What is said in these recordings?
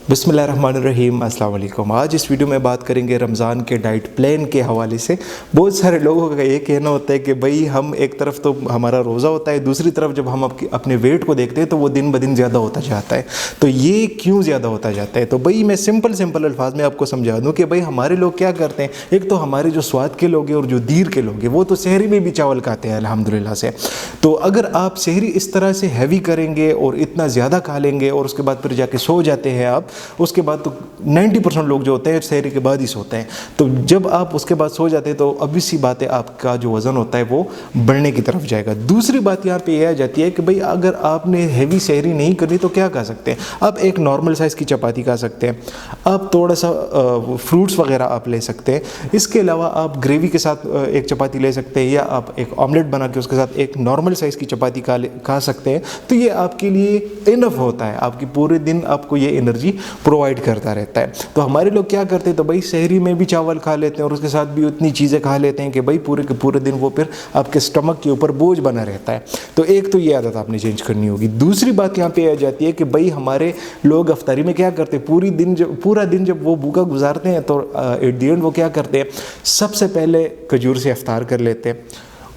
बिस्मिल्लाहिर्रहमानिर्रहीम, अस्सलाम वालेकुम। आज इस वीडियो में बात करेंगे रमज़ान के डाइट प्लान के हवाले से। बहुत सारे लोगों का ये कहना होता है कि भाई हम एक तरफ तो हमारा रोज़ा होता है, दूसरी तरफ जब हम अपने वेट को देखते हैं तो वो दिन ब दिन ज़्यादा होता जाता है। तो ये क्यों ज़्यादा होता जाता है? तो भाई मैं सिंपल अल्फाज में आपको समझा दूँ कि भाई हमारे लोग क्या करते हैं। एक तो हमारे जो स्वाद के लोग हैं और जो दीर के लोग हैं वो तो सहरी में भी चावल खाते हैं अल्हम्दुलिल्लाह से। तो अगर आप सहरी इस तरह से हैवी करेंगे और इतना ज़्यादा खा लेंगे और उसके बाद फिर जाके सो जाते हैं आप, उसके बाद तो 90% लोग जो होते हैं सहरी के बाद ही सोते हैं। तो जब आप उसके बाद सो जाते हैं तो obvious सी बात है आपका जो वज़न होता है वो बढ़ने की तरफ जाएगा। दूसरी बात यहाँ पे यह आ जाती है कि भाई अगर आपने हैवी सहरी नहीं करनी तो क्या खा सकते हैं आप? एक नॉर्मल साइज़ की चपाती खा सकते हैं, आप थोड़ा सा फ्रूट्स वगैरह आप ले सकते हैं। इसके अलावा आप ग्रेवी के साथ एक चपाती ले सकते हैं, या आप एक ऑमलेट बना के उसके साथ एक नॉर्मल साइज़ की चपाती खा सकते हैं। तो ये आपके लिए इनफ होता है, आपकी पूरे दिन आपको ये एनर्जी प्रोवाइड करता रहता है। तो हमारे लोग क्या करते हैं, तो भाई सहरी में भी चावल खा लेते हैं और उसके साथ भी उतनी चीज़ें खा लेते हैं कि भाई पूरे के पूरे दिन वो फिर आपके स्टमक के ऊपर बोझ बना रहता है। तो एक तो ये आदत आपने चेंज करनी होगी। दूसरी बात यहाँ पे आ जाती है कि भाई हमारे लोग अफ्तारी में क्या करते हैं, पूरा दिन जब वो भूखा गुजारते हैं तो एट द एंड वो क्या करते हैं, सबसे पहले खजूर से इफ्तार कर लेते हैं,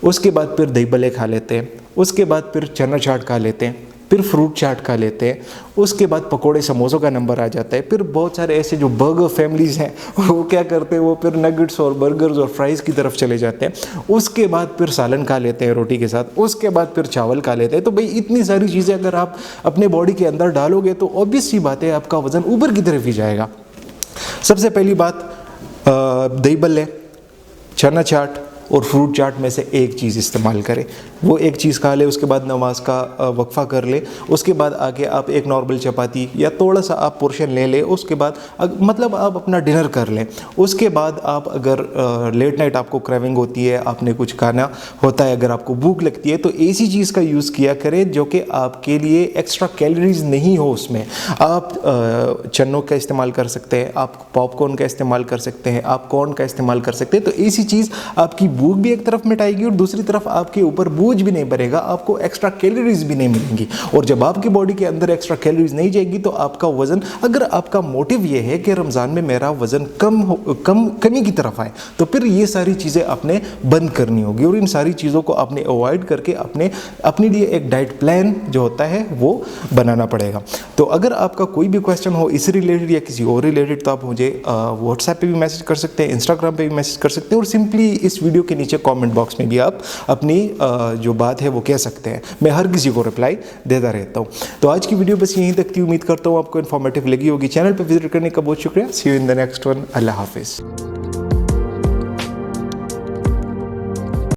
उसके बाद फिर दही भल्ले खा लेते हैं, उसके बाद फिर चना चाट खा लेते हैं, फिर फ्रूट चाट खा लेते हैं, उसके बाद पकोड़े समोसों का नंबर आ जाता है। फिर बहुत सारे ऐसे जो बर्गर फैमिलीज़ हैं वो क्या करते हैं, वो फिर नगेट्स और बर्गर्स और फ्राइज़ की तरफ चले जाते हैं। उसके बाद फिर सालन खा लेते हैं रोटी के साथ, उसके बाद फिर चावल खा लेते हैं। तो भाई इतनी सारी चीज़ें अगर आप अपने बॉडी के अंदर डालोगे तो ऑब्वियस सी बात है आपका वज़न ऊपर की तरफ ही जाएगा। सबसे पहली बात, दही भल्ले, चना चाट और फ्रूट चाट में से एक चीज़ इस्तेमाल करें, वो एक चीज़ खा ले, उसके बाद नमाज का वक्फ़ा कर ले, उसके बाद आके आप एक नॉर्मल चपाती या थोड़ा सा आप पोर्शन ले लें, उसके बाद मतलब आप अपना डिनर कर लें। उसके बाद आप अगर लेट नाइट आपको क्रेविंग होती है, आपने कुछ खाना होता है, अगर आपको भूख लगती है तो ऐसी चीज़ का यूज़ किया करें जो कि आपके लिए एक्स्ट्रा कैलोरीज नहीं हो। उसमें आप चनों का इस्तेमाल कर सकते हैं, आप पॉपकॉर्न का इस्तेमाल कर सकते हैं, आप कॉर्न का इस्तेमाल कर सकते हैं। तो ऐसी चीज़ आपकी भूख भी एक तरफ मिटाएगी और दूसरी तरफ आपके ऊपर बोझ भी नहीं बढ़ेगा, आपको एक्स्ट्रा कैलोरीज भी नहीं मिलेंगी। और जब आपकी बॉडी के अंदर एक्स्ट्रा कैलोरीज नहीं जाएगी तो आपका वज़न, अगर आपका मोटिव ये है कि रमज़ान में मेरा वज़न कमी की तरफ आए, तो फिर ये सारी चीज़ें आपने बंद करनी होगी और इन सारी चीज़ों को आपने अवॉइड करके अपने लिए एक डाइट प्लान जो होता है वो बनाना पड़ेगा। तो अगर आपका कोई भी क्वेश्चन हो इस रिलेटेड या किसी और रिलेटेड तो आप मुझे व्हाट्सएप पे भी मैसेज कर सकते हैं, इंस्टाग्राम पे भी मैसेज कर सकते हैं, और सिंपली इस वीडियो के नीचे कमेंट बॉक्स में भी आप अपनी जो बात है वो कह सकते हैं। मैं हर किसी को रिप्लाई देता रहता हूँ। तो आज की वीडियो बस यहीं तक थी। उम्मीद करता हूँ आपको इन्फॉर्मेटिव लगी होगी। चैनल पर विजिट करने का बहुत शुक्रिया। See you in the next one. अल्लाह हाफिज़।